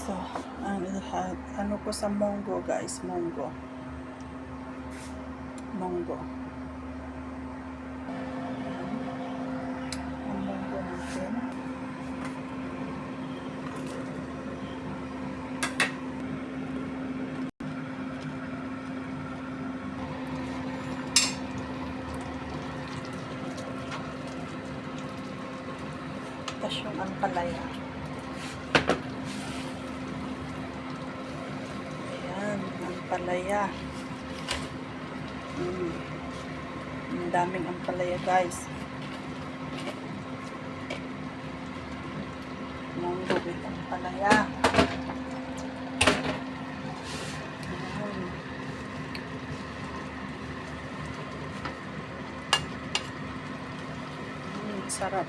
Ito, ano ko sa munggo guys, munggo. Ang munggo natin. Tapos yung ampalaya. Ayan, ampalaya. Ang daming ampalaya guys. Munggo with ampalaya. Sarap.